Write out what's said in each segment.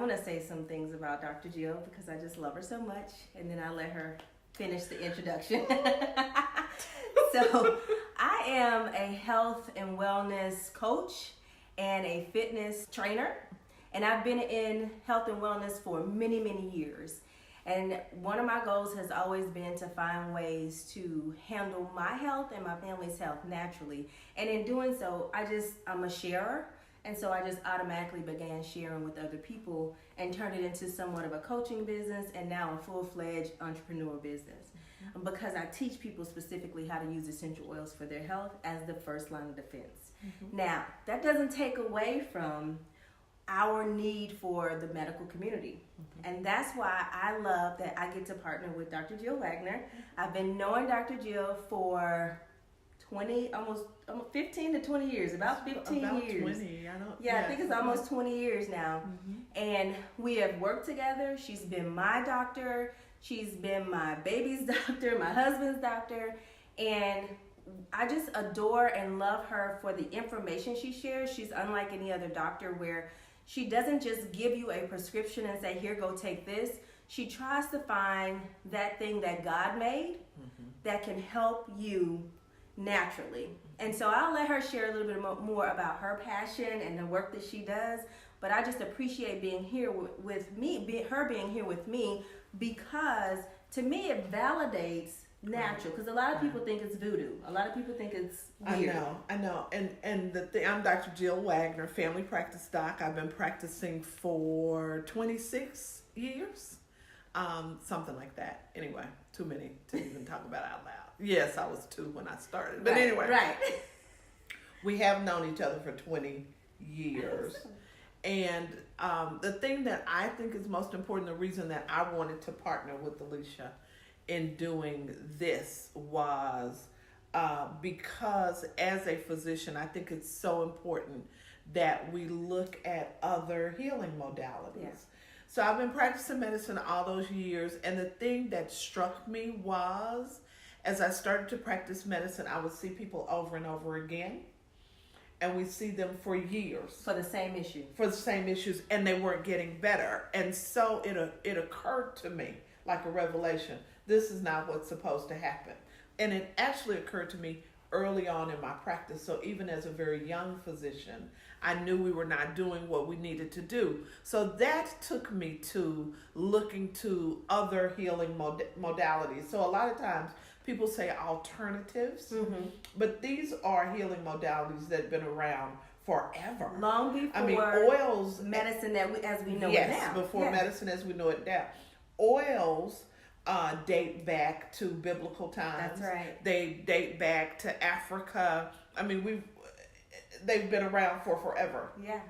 want to say some things about Dr. Jill because I just love her so much, and then I'll let her finish the introduction. So, I am a health and wellness coach and a fitness trainer, and I've been in health and wellness for many, many years. And one of my goals has always been to find ways to handle my health and my family's health naturally. And in doing so, I'm a sharer. And so I just automatically began sharing with other people and turned it into somewhat of a coaching business and now a full-fledged entrepreneur business. Because I teach people specifically how to use essential oils for their health as the first line of defense. Now, that doesn't take away from our need for the medical community. And that's why I love that I get to partner with Dr. Jill Wagner. I've been knowing Dr. Jill for almost 15 to 20 years, about 15 years. 20, I think it's almost 20 years now. And we have worked together. She's been my doctor. She's been my baby's doctor, my husband's doctor. And I just adore and love her for the information she shares. She's unlike any other doctor where she doesn't just give you a prescription and say, here, go take this. She tries to find that thing that God made that can help you naturally. And so I'll let her share a little bit more about her passion and the work that she does. But I just appreciate being here with me, her being here with me, because to me it validates natural. Because a lot of people think it's voodoo. A lot of people think it's weird. I know. And the thing, I'm Dr. Jill Wagner, family practice doc. I've been practicing for 26 years, something like that. Anyway, too many to even talk about out loud. Yes, I was 2 when I started. But anyway, we have known each other for 20 years. And the thing that I think is most important, the reason that I wanted to partner with Alicia in doing this was because as a physician, I think it's so important that we look at other healing modalities. Yeah. So I've been practicing medicine all those years, and the thing that struck me was, as I started to practice medicine, I would see people over and over again, and we see them for years. For the same issue. For the same issues, and they weren't getting better. And so it occurred to me, like a revelation, this is not what's supposed to happen. And it actually occurred to me early on in my practice. So even as a very young physician, I knew we were not doing what we needed to do. So that took me to looking to other healing modalities. So a lot of times people say alternatives, but these are healing modalities that have been around forever. Long before oils, medicine as we know it now. Yes, before medicine as we know it now. Oils date back to biblical times. That's right. They date back to Africa. They've been around for forever. Yeah.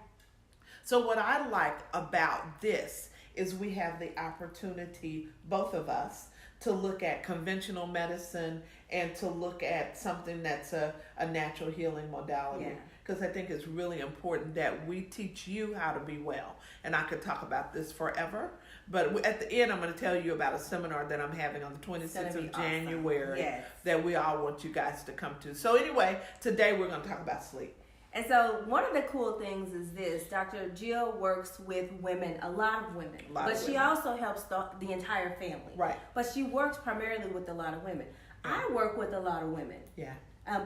So what I like about this is we have the opportunity, both of us, to look at conventional medicine and to look at something that's a natural healing modality. Because I think it's really important that we teach you how to be well. And I could talk about this forever. But at the end, I'm going to tell you about a seminar that I'm having on the 26th of January that we all want you guys to come to. So anyway, today we're going to talk about sleep. And so one of the cool things is this. Dr. Jill works with women, a lot of women. But she also helps the entire family. Right. But she works primarily with a lot of women. I work with a lot of women. Yeah.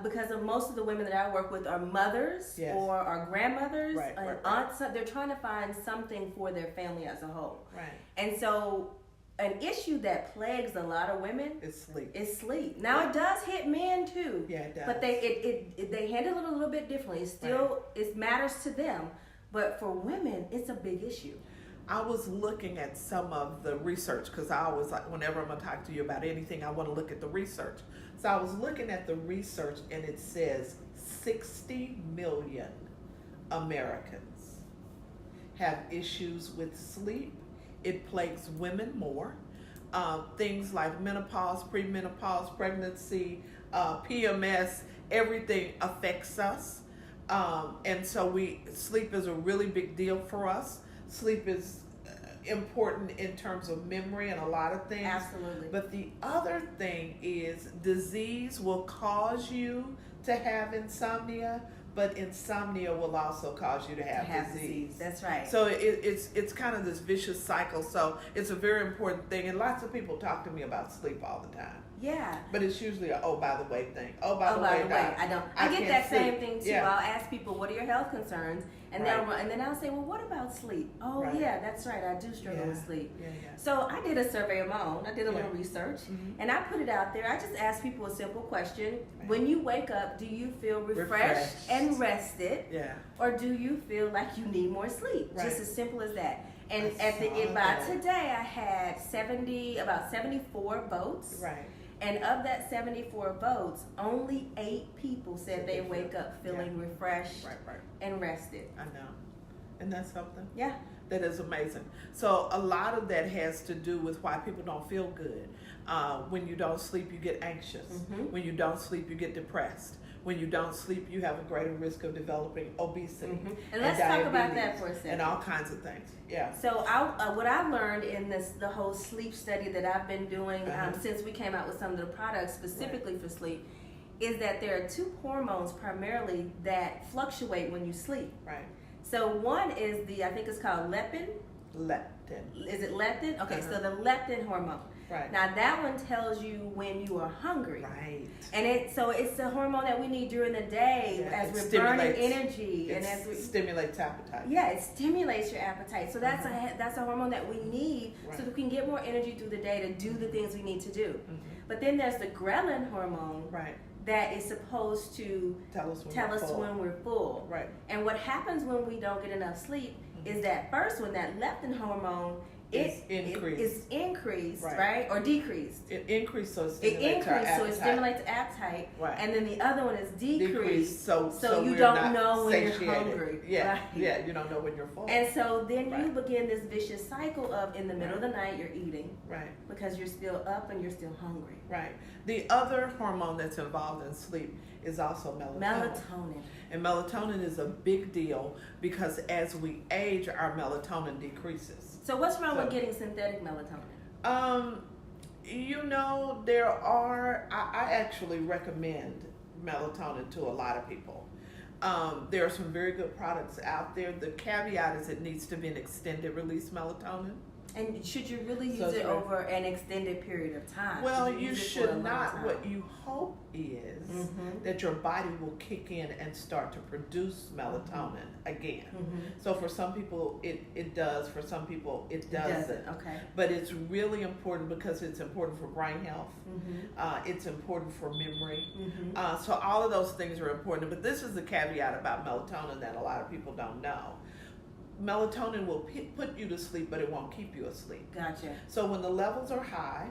Because of most of the women that I work with are mothers or are grandmothers, aunts. They're trying to find something for their family as a whole. Right. And so an issue that plagues a lot of women is sleep. Now it does hit men too. Yeah, it does. But they handle it a little bit differently. It matters to them, but for women, it's a big issue. I was looking at some of the research because I always like, whenever I'm going to talk to you about anything, I want to look at the research. So I was looking at the research, and it says 60 million Americans have issues with sleep. It plagues women more. Things like menopause, premenopause, pregnancy, PMS, everything affects us. And so sleep is a really big deal for us. Sleep is important in terms of memory and a lot of things. Absolutely. But the other thing is disease will cause you to have insomnia, but insomnia will also cause you to have disease. That's right. So it's kind of this vicious cycle. So it's a very important thing, and lots of people talk to me about sleep all the time. Yeah. But it's usually a by the way thing. By the way, I get that same thing too. Yeah. I'll ask people, what are your health concerns? And then I'll say, well, what about sleep? Oh, yeah, that's right. I do struggle with sleep. Yeah. So I did a survey of my own. I did a little research, and I put it out there. I just asked people a simple question. Right. When you wake up, do you feel refreshed and rested? Yeah. Or do you feel like you need more sleep? Right. Just as simple as that. And by today, I had about 74 votes. Right. And of that 74 votes, only 8 people said they wake up feeling refreshed and rested. I know. And that's something? Yeah. That is amazing. So a lot of that has to do with why people don't feel good. When you don't sleep, you get anxious. Mm-hmm. When you don't sleep, you get depressed. When you don't sleep, you have a greater risk of developing obesity. Mm-hmm. And let's talk about that for a second. And all kinds of things. Yeah. So what I've learned in the whole sleep study that I've been doing since we came out with some of the products specifically for sleep, is that there are 2 hormones primarily that fluctuate when you sleep. Right. So one is I think it's called leptin. Leptin. Is it leptin? Okay, so the leptin hormone. Right. Now that one tells you when you are hungry. Right. And it's a hormone that we need during the day as we're burning energy and as we stimulates appetite. Yeah, it stimulates your appetite. So that's a hormone that we need so that we can get more energy through the day to do the things we need to do. Mm-hmm. But then there's the ghrelin hormone. Right. That is supposed to tell us when we're full. Right. And what happens when we don't get enough sleep is that first one, that leptin hormone, is increased, right? Or decreased. It increased, so it stimulates appetite. Right. And then the other one is decreased, so you don't don't know when satiated. You're hungry. Yeah, right? Yeah, you don't know when you're full. And so then you begin this vicious cycle of in the middle of the night you're eating. Right. Because you're still up and you're still hungry. Right. The other hormone that's involved in sleep is also melatonin. And melatonin is a big deal because as we age, our melatonin decreases. So what's wrong with getting synthetic melatonin? I actually recommend melatonin to a lot of people. There are some very good products out there. The caveat is it needs to be an extended release melatonin. And should you really use it over an extended period of time? Well, you should not. What you hope is that your body will kick in and start to produce melatonin again. So for some people it does, for some people it doesn't. Okay. But it's really important because it's important for brain health. It's important for memory. So all of those things are important. But this is the caveat about melatonin that a lot of people don't know. Melatonin will put you to sleep, but it won't keep you asleep. Gotcha. So when the levels are high,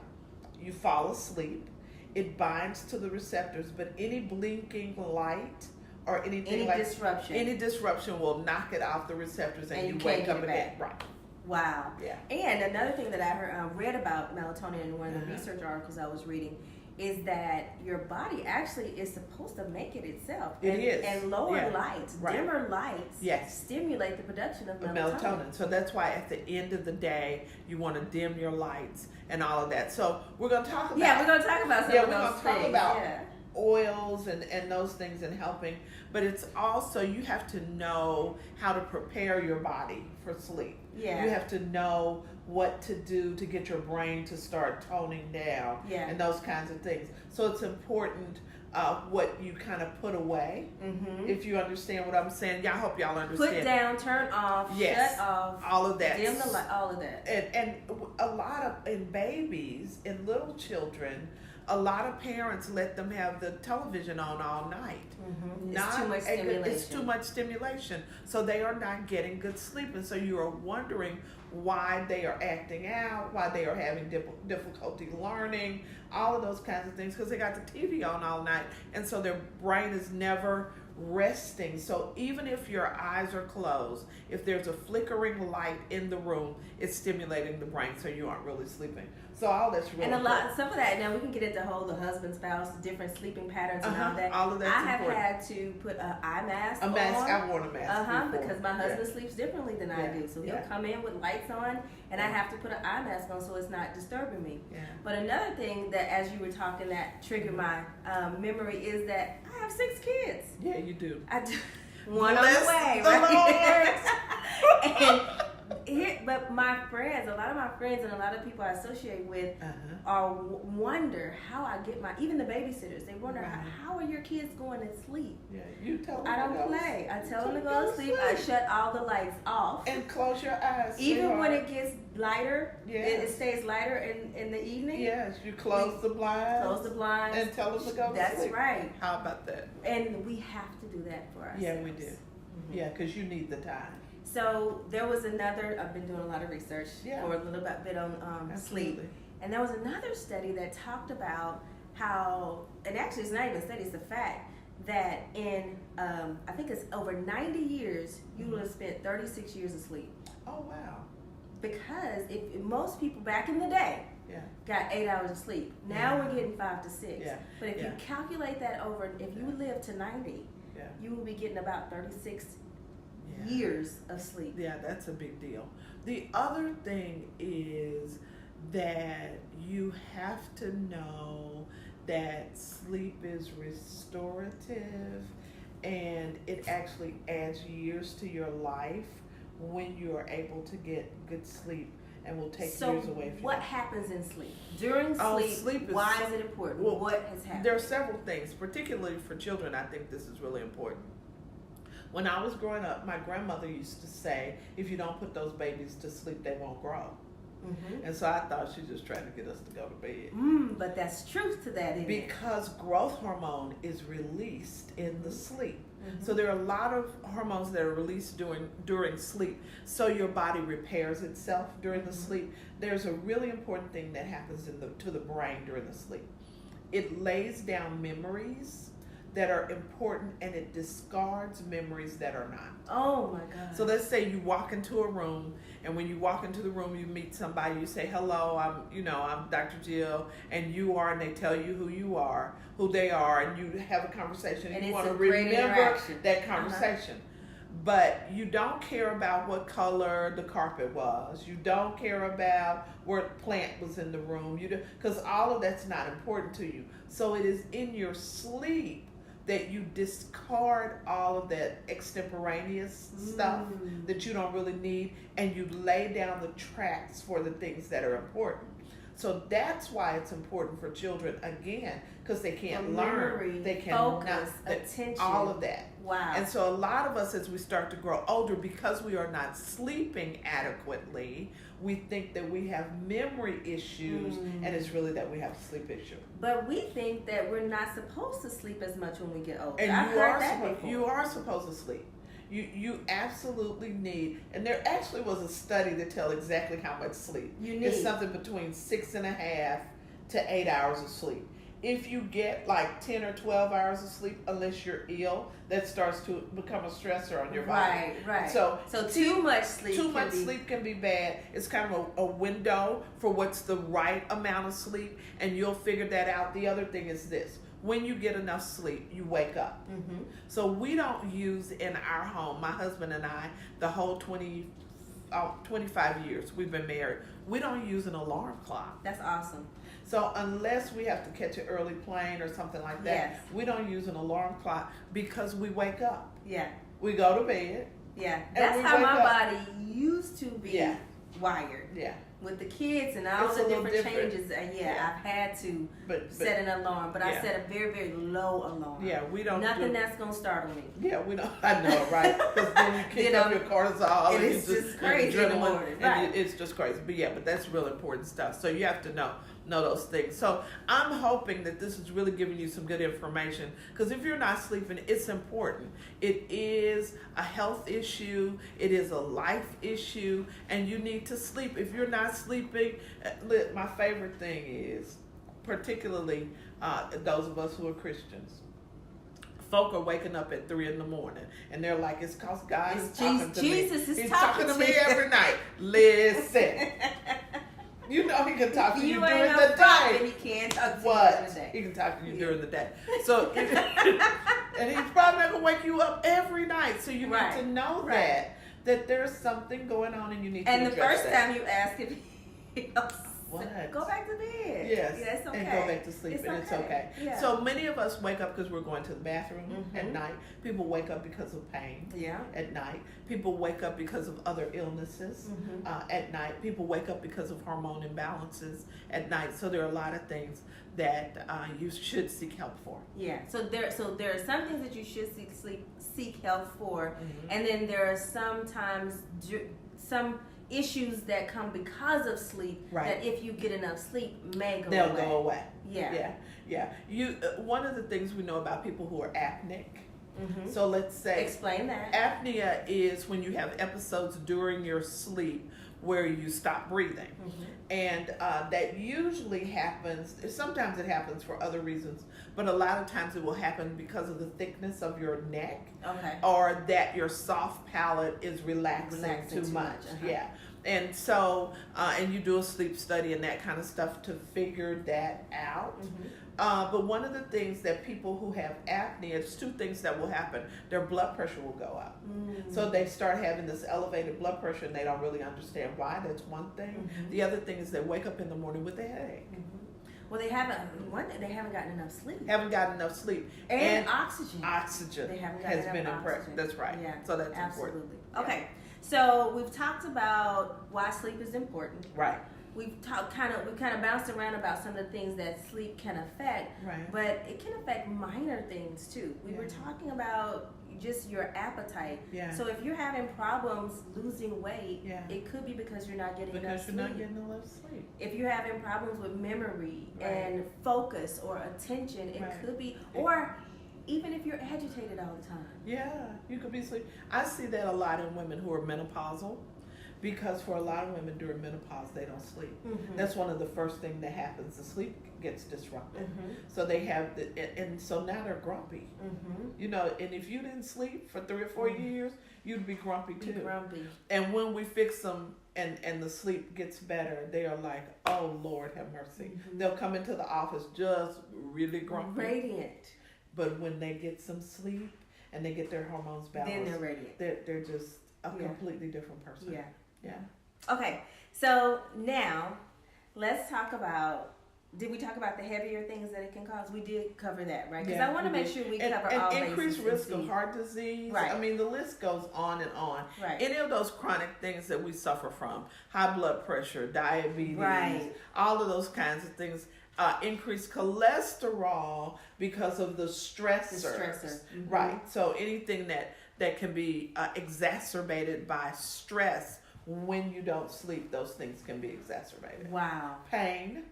you fall asleep. It binds to the receptors, but any blinking light or any disruption will knock it off the receptors, and you wake up again. Right. Wow. Yeah. And another thing that I read about melatonin in one of the research articles I was reading is that your body actually is supposed to make it itself. And lower lights, dimmer lights, stimulate the production of melatonin. So that's why at the end of the day, you want to dim your lights and all of that. So we're going to talk about... Yeah, we're going to talk about some of those things. We're going to talk about oils and those things and helping. But it's also, you have to know how to prepare your body for sleep. Yeah. You have to know what to do to get your brain to start toning down and those kinds of things. So it's important what you kind of put away, if you understand what I'm saying. I hope y'all understand. Put down, turn off, shut off, all of that. Dim the light, all of that. And a lot of, in babies, in little children, a lot of parents let them have the television on all night. It's too much stimulation. It's too much stimulation. So they are not getting good sleep. And so you are wondering why they are acting out, why they are having difficulty learning, all of those kinds of things, because they got the TV on all night. And so their brain is never resting. So even if your eyes are closed, if there's a flickering light in the room, it's stimulating the brain, so you aren't really sleeping. So all that's really important. Some of that, now we can get into the husband, spouse, different sleeping patterns and all that. All of that's important. I have had to put an eye mask on. I've worn a mask before. Because my husband sleeps differently than I do. So he'll come in with lights on, and I have to put an eye mask on so it's not disturbing me. Yeah. But another thing that, as you were talking, that triggered my memory is that I have 6 kids. Yeah, you you do? I do. One on Bless the way, the right? And here, but my friends, a lot of my friends and a lot of people I associate with wonder how I get even the babysitters. They wonder how are your kids going to sleep? Yeah, you tell them. I don't play. I tell them to go to sleep. I shut all the lights off and close your eyes. Even when it gets lighter, it stays lighter in the evening. Yes, you close the blinds. Close the blinds and tell them to go to sleep. That's right. How about that? And we have to do that for ourselves. Yeah, we do. Mm-hmm. Yeah, because you need the time. So there was I've been doing a lot of research for a little bit on sleep. And there was another study that talked about how, and actually it's not even a study, it's a fact, that in, I think it's over 90 years, you will have spent 36 years asleep. Oh, wow. Because if most people back in the day got 8 hours of sleep, now we're getting 5 to 6. Yeah. But if you calculate that over, if you live to 90, you will be getting about 36 years of sleep. Yeah, that's a big deal. The other thing is that you have to know that sleep is restorative and it actually adds years to your life when you are able to get good sleep and will take years away from you. What happens in sleep? During sleep why is it important? Well, what has happened? There are several things, particularly for children. I think this is really important. When I was growing up, my grandmother used to say, if you don't put those babies to sleep, they won't grow. Mm-hmm. And so I thought she was just trying to get us to go to bed. But that's truth to that, isn't because growth hormone is released in the sleep. Mm-hmm. So there are a lot of hormones that are released during sleep. So your body repairs itself during the sleep. There's a really important thing that happens to the brain during the sleep. It lays down memories that are important and it discards memories that are not. Oh my God. So let's say you walk into a room, and when you walk into the room you meet somebody, you say, hello, I'm Dr. Jill, and you are, and they tell you who they are, and you have a conversation, and you want to remember that conversation. But you don't care about what color the carpet was. You don't care about what plant was in the room. Because all of that's not important to you. So it is in your sleep that you discard all of that extemporaneous stuff that you don't really need, and you lay down the tracks for the things that are important. So that's why it's important for children, again, because they can't learn, they can focus, attention, all of that. Wow. And so a lot of us, as we start to grow older, because we are not sleeping adequately, we think that we have memory issues, and it's really that we have a sleep issue. But we think that we're not supposed to sleep as much when we get older. And before. You are supposed to sleep. You absolutely need, and there actually was a study that tells exactly how much sleep. You need. It's something between 6.5 to 8 hours of sleep. If you get like 10 or 12 hours of sleep, unless you're ill, that starts to become a stressor on your body. Right. So too much sleep. Sleep can be bad. It's kind of a window for what's the right amount of sleep, and you'll figure that out. The other thing is this. When you get enough sleep, you wake up. Mm-hmm. So we don't use in our home, my husband and I, the whole 25 years we've been married, we don't use an alarm clock. That's awesome. So unless we have to catch an early plane or something like that, we don't use an alarm clock because we wake up. Yeah. We go to bed. Yeah. That's how my body used to be wired. Yeah. With the kids and all the different changes, I've had to set an alarm, but I set a very, very low alarm. Yeah, we don't. Nothing that's gonna startle me. Yeah, we don't. I know, right? Because then you kick up your cortisol, and it's just crazy in the morning. And it's just crazy. But that's real important stuff. So you have to know those things. So I'm hoping that this is really giving you some good information, because if you're not sleeping, it's important. It is a health issue. It is a life issue, and you need to sleep. If you're not sleeping, my favorite thing is, particularly those of us who are Christians, folk are waking up at 3 a.m, and they're like, it's because God is talking to me. He's talking to me every night. Listen. You know he can talk to you during the day. He can't talk to you during the day. He can talk to you during the day. So, and he's probably not going to wake you up every night. So you need to know that there's something going on, and you need to address that. And the first time you ask him, what? Go back to bed. Yes. Yeah, it's okay. And go back to sleep, it's okay. Yeah. So many of us wake up because we're going to the bathroom at Mhm. night. People wake up because of pain Yeah. at night. People wake up because of other illnesses at night. People wake up because of hormone imbalances at night. So there are a lot of things that you should seek help for. Yeah. So there are some things that you should seek help for, and then there are sometimes some issues that come because of sleep. Right. That if you get enough sleep, They'll go away. Yeah. Yeah. You. One of the things we know about people who are apneic. Mm-hmm. So let's say explain that. Apnea is when you have episodes during your sleep where you stop breathing. And that usually happens, sometimes it happens for other reasons, but a lot of times it will happen because of the thickness of your neck. Okay. Or that your soft palate is relaxing too much. Yeah. And so, and you do a sleep study and that kind of stuff to figure that out. But one of the things that people who have apnea, it's two things that will happen. Their blood pressure will go up. So they start having this elevated blood pressure and they don't really understand why. That's one thing. The other thing is they wake up in the morning with a headache. Well, they haven't gotten enough sleep. Haven't gotten enough sleep. And oxygen. Oxygen they haven't gotten has been enough important. oxygen. That's right. Yeah, So that's absolutely. important. Okay. So we've talked about why sleep is important. Right. We've kind of bounced around about some of the things that sleep can affect, Right. but it can affect minor things too. We were talking about just your appetite. Yeah. So if you're having problems losing weight, Yeah. it could be because you're not getting enough sleep. Because you're not getting enough sleep. If you're having problems with memory Right. and focus or attention, it Right. could be, or even if you're agitated all the time. Yeah, you could be sleep. I see that a lot in women who are menopausal, because for a lot of women during menopause they don't sleep. That's one of the first things that happens. The sleep gets disrupted. So they have and so now they're grumpy. You know, and if you didn't sleep for 3 or 4 years, you'd be grumpy too. Grumpy. And when we fix them and the sleep gets better, they are like, oh Lord have mercy. They'll come into the office just really grumpy. Radiant. But when they get some sleep and they get their hormones balanced, Then they're radiant. They're just a completely different person. Yeah. Yeah. Okay, so now let's talk about. Did we talk about the heavier things that it can cause? We did cover that, right? Because Yeah, I want to make sure we cover all bases. Increased risk of heart disease. Right. I mean, the list goes on and on. Right. Any of those chronic things that we suffer from, high blood pressure, diabetes, Right. all of those kinds of things. Increased cholesterol because of the stressors. The stressor. Right. So anything that can be exacerbated by stress when you don't sleep, those things can be exacerbated. Wow. Pain.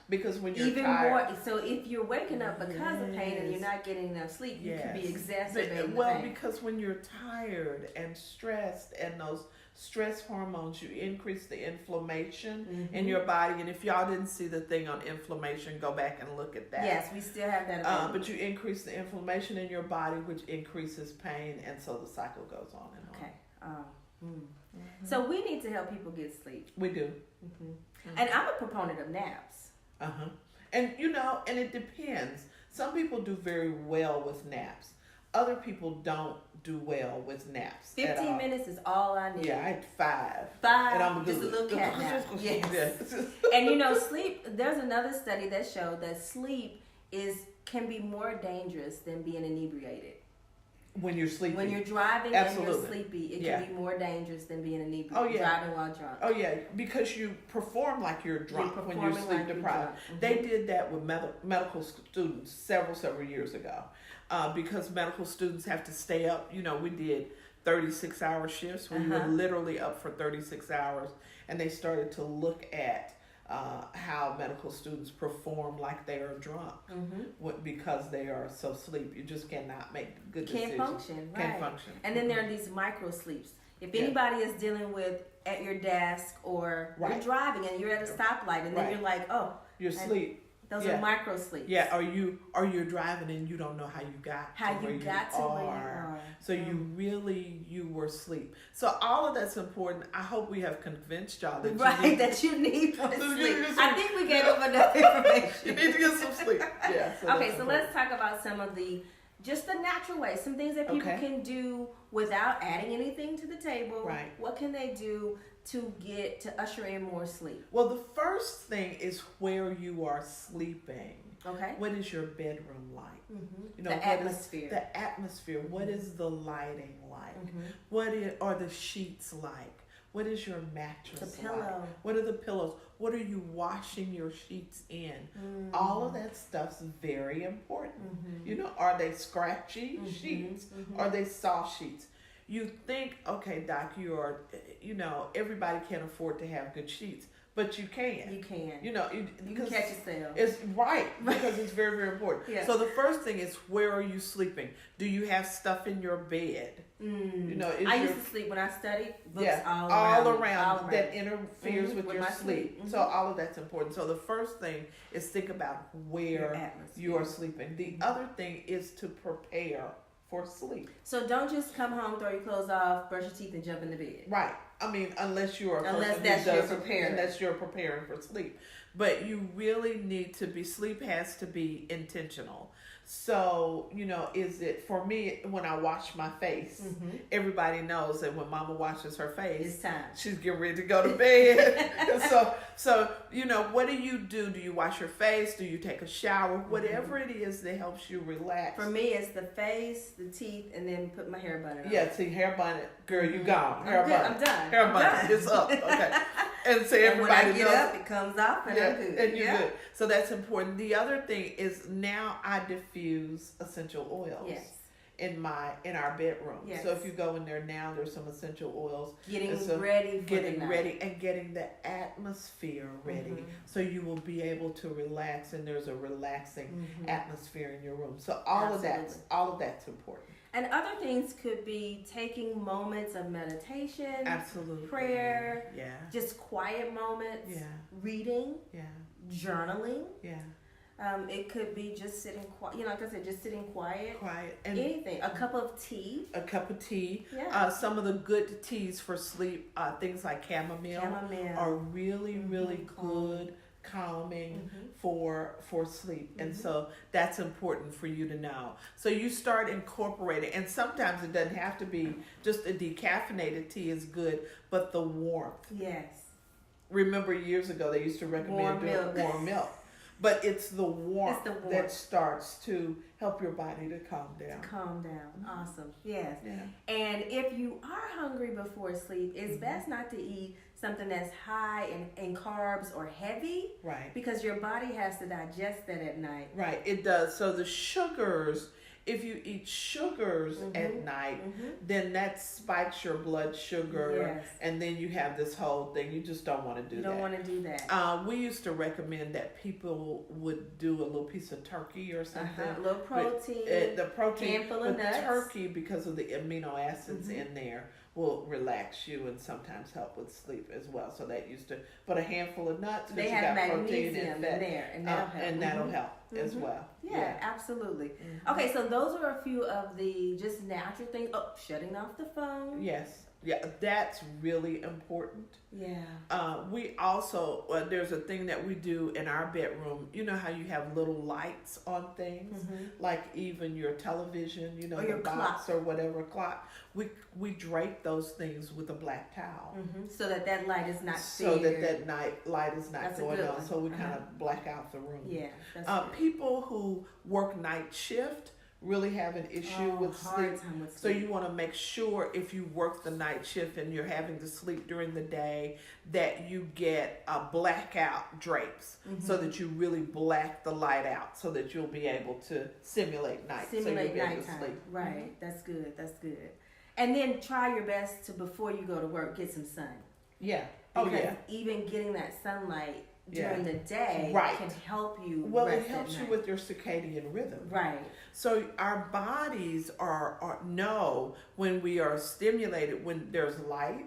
Because when you're even tired, more. So if you're waking up because of pain and you're not getting enough sleep, you could be exacerbating the pain. Because when you're tired and stressed and those stress hormones, you increase the inflammation in your body. And if y'all didn't see the thing on inflammation, go back and look at that. Yes, we still have that available. But you increase the inflammation in your body, which increases pain, and so the cycle goes on and on. Okay. So we need to help people get sleep. We do. And I'm a proponent of naps. And you know, and it depends. Some people do very well with naps. Other people don't do well with naps. 15 minutes is all I need. Yeah, I had 5. 5, and I'm just a little cat nap. Yes. Yes. And you know, sleep, there's another study that showed that sleep can be more dangerous than being inebriated. When you're sleepy. When you're driving Absolutely. and you're sleepy, it can be more dangerous than being inebriated. Oh, yeah. Driving while drunk. Oh yeah, because you perform like you're drunk when you're sleep deprived. You're They did that with medical students several years ago, because medical students have to stay up. You know, we did 36-hour shifts. We were literally up for 36 hours, and they started to look at how medical students perform like they are drunk because they are so sleep. You just cannot make good decisions. Can't function. Right. Can't function. And then there are these micro sleeps. If anybody is dealing with at your desk or you're driving and you're at a stoplight and then you're like, oh, you're asleep. Those are micro sleeps. Yeah, or you're driving and you don't know how you got to where you are. So you were asleep. So all of that's important. I hope we have convinced y'all that that you need more sleep. I think we gave them enough information. You need to get some sleep. Yeah. So let's talk about some of the natural ways, some things that people can do without adding anything to the table. Right. What can they do to usher in more sleep? Well, the first thing is where you are sleeping. Okay. What is your bedroom like? Mm-hmm. The atmosphere. The atmosphere. What is the lighting like? What are the sheets like? What is your mattress The pillow. like? What are the pillows? What are you washing your sheets in? All of that stuff's very important. Are they scratchy sheets? Are they soft sheets? You think, okay, Doc, everybody can't afford to have good sheets. But you can. You can. You can catch yourself. It's right, because it's very, very important. Yeah. So the first thing is, where are you sleeping? Do you have stuff in your bed? I used to sleep when I studied. Books all around that interferes with your sleep. So all of that's important. So the first thing is think about where you are sleeping. The other thing is to prepare for sleep. So don't just come home, throw your clothes off, brush your teeth, and jump in the bed. Right. I mean, unless you're preparing for sleep. But you really need to sleep has to be intentional. So, is it, for me, when I wash my face, everybody knows that when Mama washes her face, it's time. She's getting ready to go to bed. so, what do? Do you wash your face? Do you take a shower? Whatever it is that helps you relax. For me, it's the face, the teeth, and then put my hair bonnet on. Yeah, see, hair bonnet, girl, you gone. Hair bonnet. I'm done. Hair bonnet is up. Okay. And so everybody when I get knows, up, it comes off, and I'm good. And you're good. So that's important. The other thing is, now I diffuse essential oils. Yes. In our bedroom. Yes. So if you go in there now, there's some essential oils. Getting ready and getting the atmosphere ready. So you will be able to relax, and there's a relaxing atmosphere in your room. So all of that's important. And other things could be taking moments of meditation, absolutely, prayer, just quiet moments, reading, journaling. It could be just sitting quiet, like I said, just sitting quiet. And anything. A cup of tea. Yeah. Some of the good teas for sleep, things like chamomile. Are really, really good, calming for sleep. And so that's important for you to know. So you start incorporating, and sometimes it doesn't have to be just a decaffeinated tea is good, but the warmth. Yes. Remember years ago they used to recommend warm milk. But it's the warmth that starts to help your body to calm down. Awesome. Yes. Yeah. And if you are hungry before sleep, it's best not to eat something that's high in carbs or heavy. Right. Because your body has to digest that at night. Right. It does. So the sugars, if you eat sugars at night, then that spikes your blood sugar, and then you have this whole thing. You just don't want to do that. You don't want to do that. We used to recommend that people would do a little piece of turkey or something. A little protein. The protein. Handful of nuts. Turkey, because of the amino acids in there, will relax you and sometimes help with sleep as well. So that used to, but a handful of nuts. They have magnesium in there, and that'll help. And that'll help as well. Yeah, absolutely. Okay, so those are a few of the just natural things. Oh, shutting off the phone. Yes. Yeah, that's really important. Yeah. We also, there's a thing that we do in our bedroom. You know how you have little lights on things? Like even your television, or the your box clock. or whatever clock. We drape those things with a black towel. So that light is not so that light is not that's going on. one. So we kind of black out the room. Yeah. That's people who work night shift really have an issue with sleep. So you want to make sure if you work the night shift and you're having to sleep during the day that you get blackout drapes so that you really black the light out so that you'll be able to simulate night. Simulate nighttime. Right. That's good. And then try your best to, before you go to work, get some sun. Yeah. Because even getting that sunlight during the day can help you. Well, it helps you with your circadian rhythm. Right. So our bodies know when we are stimulated, when there's light,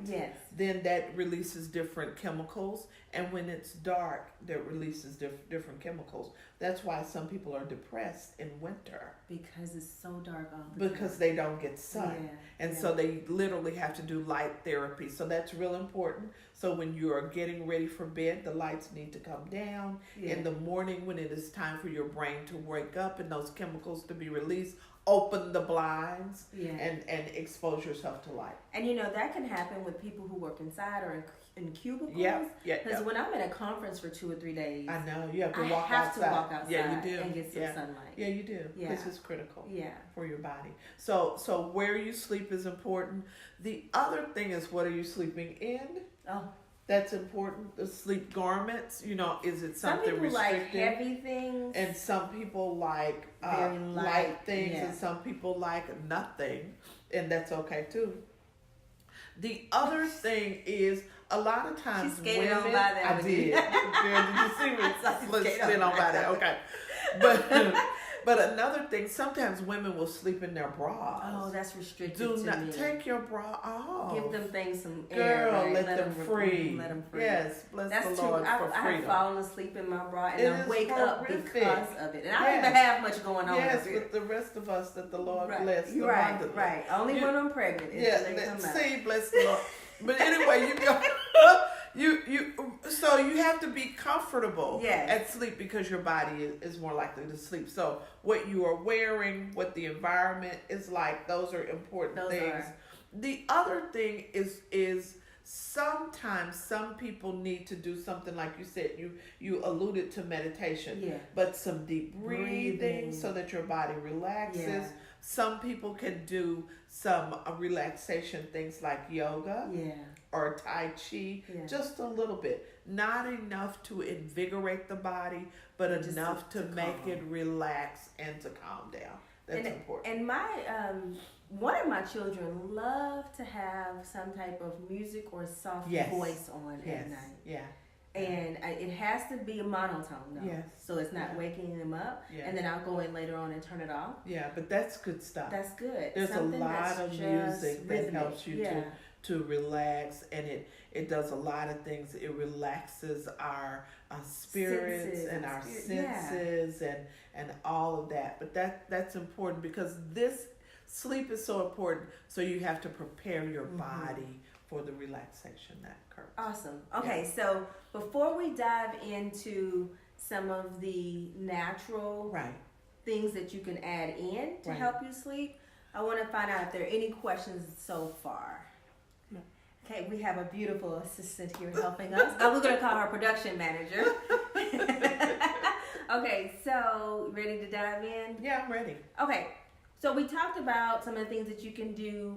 then that releases different chemicals. And when it's dark, that releases different chemicals. That's why some people are depressed in winter. Because it's so dark all the time. Because they don't get sun. And so they literally have to do light therapy. So that's real important. So when you are getting ready for bed, the lights need to come down. In the morning, when it is time for your brain to wake up and those chemicals to be released, open the blinds and expose yourself to light. And that can happen with people who work inside or in in cubicles. Yeah. Because when I'm at a conference for 2 or 3 days, I know you have to I walk have outside. to walk outside Yeah, you do. and get some Yeah. sunlight. Yeah, you do. Yeah. Because it's critical. Yeah. For your body. So where you sleep is important. The other thing is, what are you sleeping in? Oh. That's important. The sleep garments, is it Some something people restricted? like heavy things. And some people like Very light things, yeah. and some people like nothing, and that's okay too. The other thing is, a lot of times she skated women, on by that. I did. Girl, did you see me? Let's spin on by that. Okay, but another thing, sometimes women will sleep in their bras. Oh, that's restricted Do to not me. take your bra off. Give them things some Girl, air. Right? let them free. Let them free. Yes, bless That's the Lord true. for I freedom. have fallen asleep in my bra and It I is wake up horrific. because of it. And I don't Yes. even have much going on. Yes, up here. with the rest of us that the Lord Right. bless Right, abundantly. right. Only when I'm pregnant. Is when they come out. See, bless the Lord. But anyway, you go. So you have to be comfortable Yes. at sleep because your body is more likely to sleep. So what you are wearing, what the environment is like, those are important things. The other thing is sometimes some people need to do something like you said. You alluded to meditation, Yeah. but some deep breathing so that your body relaxes. Yeah. Some people can do some relaxation things like yoga or Tai Chi, just a little bit. Not enough to invigorate the body, but just enough to make it relax and to calm down. That's important. And my one of my children love to have some type of music or soft voice on at night. Yeah. And it has to be a monotone, though. Yes. So it's not waking them up. Yeah. And then I'll go in later on and turn it off. Yeah, but that's good stuff. That's good. There's Something a lot of music that rhythmic. helps you to relax, and it does a lot of things. It relaxes our spirits and our senses and all of that. But that's important because this sleep is so important. So you have to prepare your body for the relaxation that occurs. Awesome. Okay, so before we dive into some of the natural things that you can add in to help you sleep, I want to find out if there are any questions so far. No. Okay, we have a beautiful assistant here helping us. We're going to call her production manager. Okay, so ready to dive in? Yeah, I'm ready. Okay, so we talked about some of the things that you can do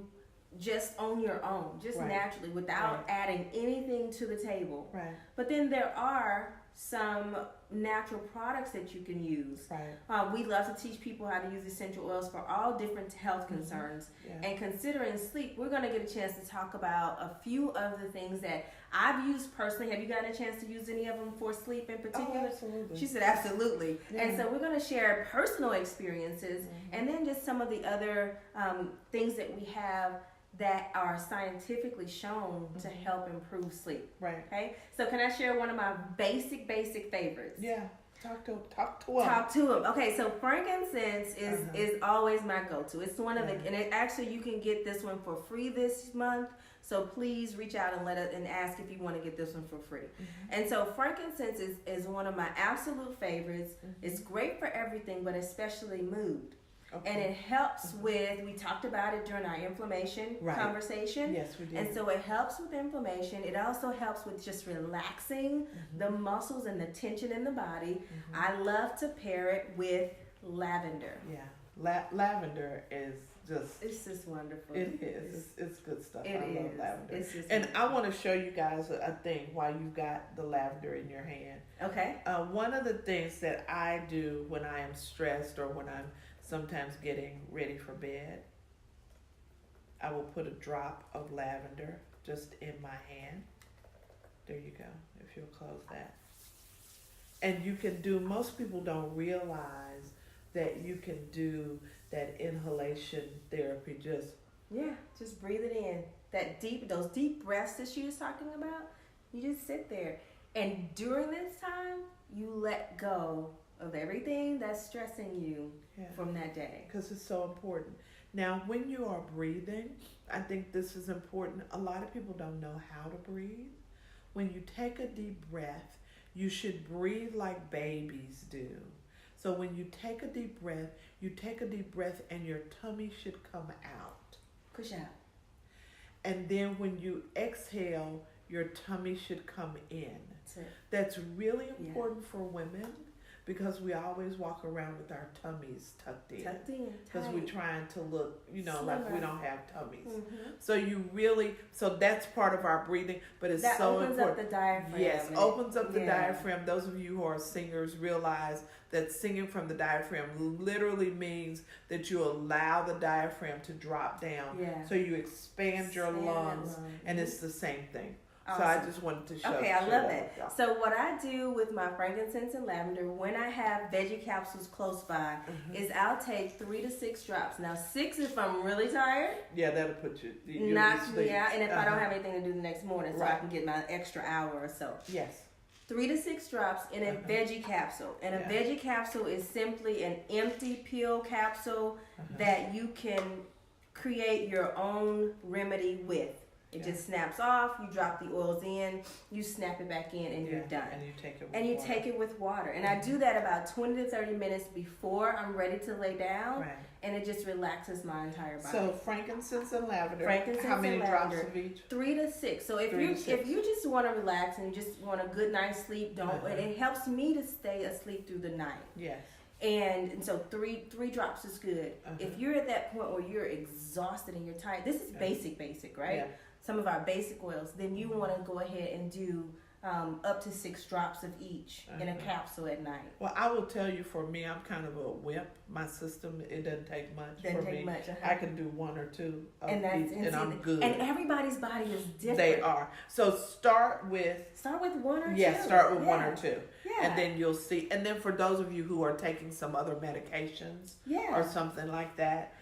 just on your own, just naturally, without adding anything to the table. Right. But then there are some natural products that you can use. Right. We love to teach people how to use essential oils for all different health concerns. Yeah. And considering sleep, we're going to get a chance to talk about a few of the things that I've used personally. Have you gotten a chance to use any of them for sleep in particular? Oh, absolutely. She said absolutely. Yeah. And so we're going to share personal experiences and then just some of the other things that we have that are scientifically shown to help improve sleep. Right. Okay. So can I share one of my basic favorites? Yeah. Talk to them. Talk to them. Okay. So frankincense is always my go-to. It's one of the, and actually you can get this one for free this month. So please reach out and and ask if you want to get this one for free. And so frankincense is one of my absolute favorites. It's great for everything, but especially mood. Okay. And it helps with, we talked about it during our inflammation conversation. Yes, we did. And so it helps with inflammation. It also helps with just relaxing the muscles and the tension in the body. I love to pair it with lavender. Yeah. Lavender is just... It's just wonderful. It is. It's good stuff. I love lavender. It's just and I want to show you guys a thing while you've got the lavender in your hand. Okay. One of the things that I do when I am stressed or when I'm sometimes getting ready for bed, I will put a drop of lavender just in my hand. There you go, if you'll close that. And you can do, most people don't realize that you can do that inhalation therapy just breathe it in. Those deep breaths that she was talking about, you just sit there. And during this time, you let go of everything that's stressing you from that day. Because it's so important. Now, when you are breathing, I think this is important. A lot of people don't know how to breathe. When you take a deep breath, you should breathe like babies do. So when you take a deep breath, and your tummy should come out. Push out. And then when you exhale, your tummy should come in. That's it. That's really important for women because we always walk around with our tummies tucked in. Tucked in. Because we're trying to look, like Slimmer. we don't have tummies. Mm-hmm. So that's part of our breathing, but it's That so opens important. up the diaphragm. Yes, opens up the diaphragm. Those of you who are singers realize that singing from the diaphragm literally means that you allow the diaphragm to drop down. Yeah. So you expand your lungs, and it's the same thing. Awesome. So I just wanted to show. Okay, I love that. So what I do with my frankincense and lavender when I have veggie capsules close by is I'll take 3 to 6 drops. Now 6 if I'm really tired. Yeah, that'll put you. Knock me out, and if I don't have anything to do the next morning, so I can get my extra hour or so. Yes. 3 to 6 drops in a veggie capsule. And a veggie capsule is simply an empty pill capsule that you can create your own remedy with. It just snaps off, you drop the oils in, you snap it back in, and you're done. And you take it with and you water. take it with water. And I do that about 20 to 30 minutes before I'm ready to lay down. Right. And it just relaxes my entire body. So frankincense and lavender. Frankincense How many and drops lavender, of each? 3 to 6. So if you just want to relax and you just want a good night's sleep, don't. It helps me to stay asleep through the night. Yes. And so three drops is good. If you're at that point where you're exhausted and you're tired, this is basic, right? Yeah. Some of our basic oils. Then you want to go ahead and do up to 6 drops of each in a capsule at night. Well, I will tell you, for me, I'm kind of a wimp. My system, it doesn't take much for me. I can do 1 or 2 of each, and I'm good. And everybody's body is different. They are. So start with 1 or 2. Yeah, start with 1 or 2. Yeah. And then you'll see. And then for those of you who are taking some other medications or something like that,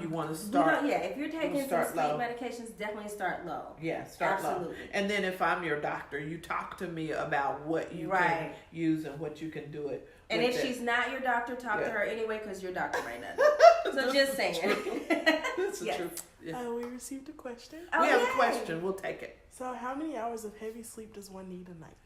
you want to start. If you're taking some sleep medications, definitely start low. Yeah, start low. And then if I'm your doctor, you talk to me about what you can use and what you can do it. And if she's not your doctor, talk to her anyway, because your doctor may not. So just saying. That's the truth. Yeah. We received a question. We have a question. We'll take it. So how many hours of heavy sleep does one need a night?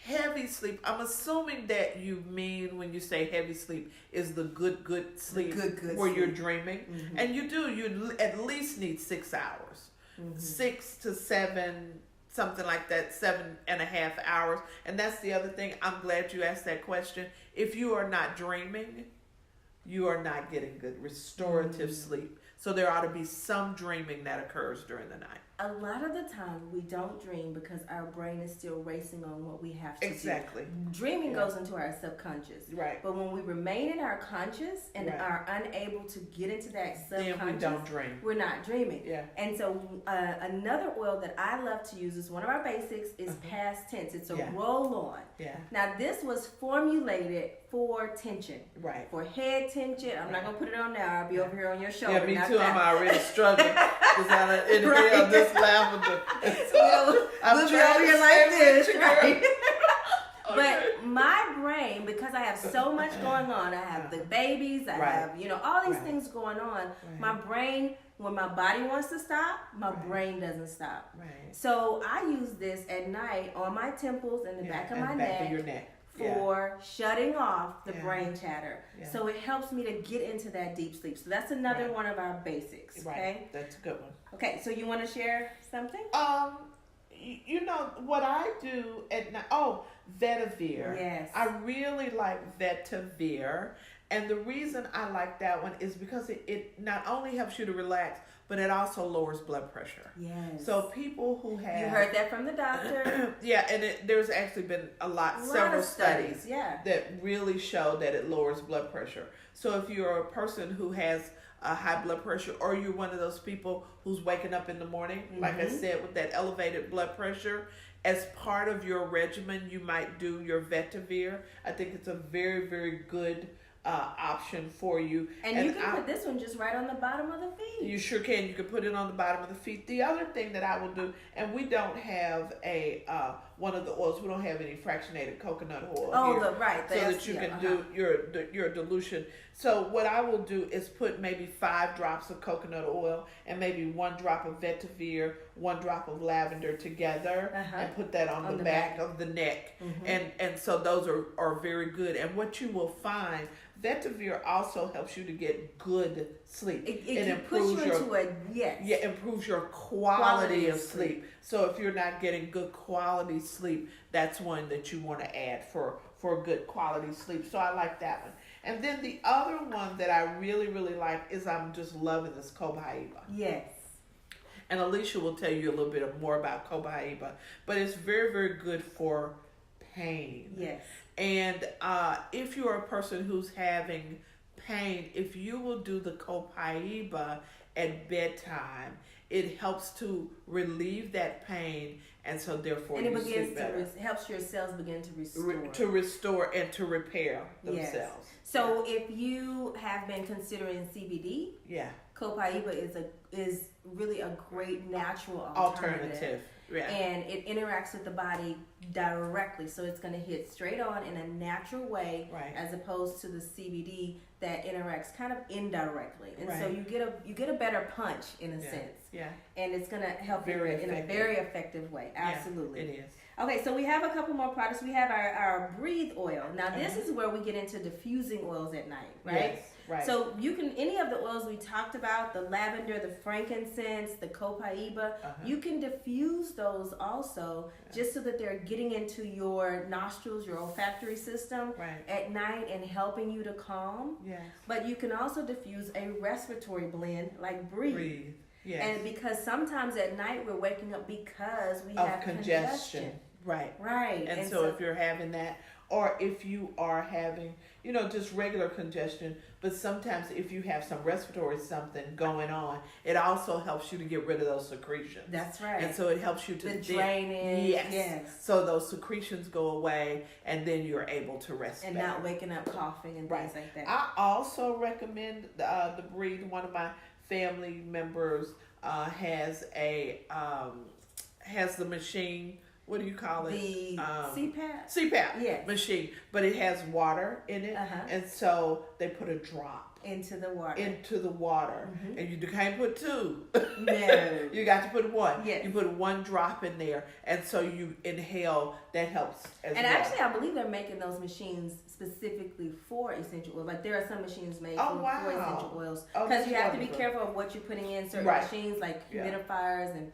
Heavy sleep. I'm assuming that you mean when you say heavy sleep is the good sleep, good where sleep. You're dreaming, and you do. You at least need 6 hours, 6 to 7, something like that, 7.5 hours. And that's the other thing. I'm glad you asked that question. If you are not dreaming, you are not getting good restorative sleep. So there ought to be some dreaming that occurs during the night. A lot of the time we don't dream because our brain is still racing on what we have to do. Exactly. Dreaming goes into our subconscious. Right. But when we remain in our conscious and are unable to get into that subconscious, then we don't dream. We're not dreaming. Yeah. And so another oil that I love to use is one of our basics is past tense. It's a roll-on. Yeah. Now this was formulated for tension. Right. For head tension. I'm not going to put it on now. I'll be over here on your shoulder. Yeah, me too. I'm already struggling because I inhale this lavender. I'm trying to like this, right? But my brain, because I have so much going on, I have the babies, I have, all these things going on. My brain, when my body wants to stop, my brain doesn't stop. Right. So I use this at night on my temples and the back of my neck. Of your neck. For shutting off the brain chatter. Yeah. So it helps me to get into that deep sleep. So that's another one of our basics. Right. Okay? That's a good one. Okay, so you want to share something? What I do at night, vetiver. Yes. I really like vetiver. And the reason I like that one is because it not only helps you to relax, but it also lowers blood pressure. Yes. So people who have... You heard that from the doctor. Yeah, and there's actually been several studies that really show that it lowers blood pressure. So if you're a person who has a high blood pressure, or you're one of those people who's waking up in the morning, like I said, with that elevated blood pressure, as part of your regimen, you might do your vetiver. I think it's a very, very good option for you. And you can put this one just right on the bottom of the feet. You sure can. You can put it on the bottom of the feet. The other thing that I will do, and we don't have one of the oils. We don't have any fractionated coconut oil Oh, here, right. so that you can do your dilution. So what I will do is put maybe 5 drops of coconut oil and maybe 1 drop of vetiver, 1 drop of lavender together, and put that on the back of the neck. And so those are very good. And what you will find, vetiver also helps you to get good sleep. It improves improves your quality of sleep. So if you're not getting good quality sleep, that's one that you want to add for good quality sleep. So I like that one. And then the other one that I really, really like is, I'm just loving this copaiba. Yes. And Alicia will tell you a little bit more about copaiba, but it's very, very good for pain. Yes. And if you're a person who's having pain, if you will do the copaiba at bedtime, it helps to relieve that pain, and so therefore and it you begins sleep better. helps your cells begin to restore. To restore and to repair themselves. Yes. So if you have been considering CBD, copaiba is really a great natural alternative. Yeah. And it interacts with the body directly, so it's going to hit straight on in a natural way, as opposed to the CBD that interacts kind of indirectly. And so you get a better punch in a sense. Yeah. And it's going to help you in a very effective way. Absolutely. Yeah, it is. Okay, so we have a couple more products. We have our breathe oil. Now this is where we get into diffusing oils at night, right? Yes. Right. So you can, any of the oils we talked about, the lavender, the frankincense, the copaiba, you can diffuse those also, just so that they're getting into your nostrils, your olfactory system at night and helping you to calm. Yes. But you can also diffuse a respiratory blend like breathe. Yes. And because sometimes at night we're waking up because we have congestion. Right. Right. And so if you're having that, or if you are having, just regular congestion, but sometimes if you have some respiratory something going on, it also helps you to get rid of those secretions. That's right. And so it helps you to the drainage. Yes. So those secretions go away, and then you're able to rest and better. not waking up coughing and things like that. I also recommend the Breathe. One of my family members has the machine. What do you call it? The CPAP? CPAP machine. But it has water in it. And so they put a drop into the water. And you can't put 2. No. You got to put 1. Yes. You put 1 drop in there. And so you inhale. That helps as well. And actually, I believe they're making those machines specifically for essential oils. Like there are some machines made for essential oils. Because you have to be careful of what you're putting in certain machines, like humidifiers and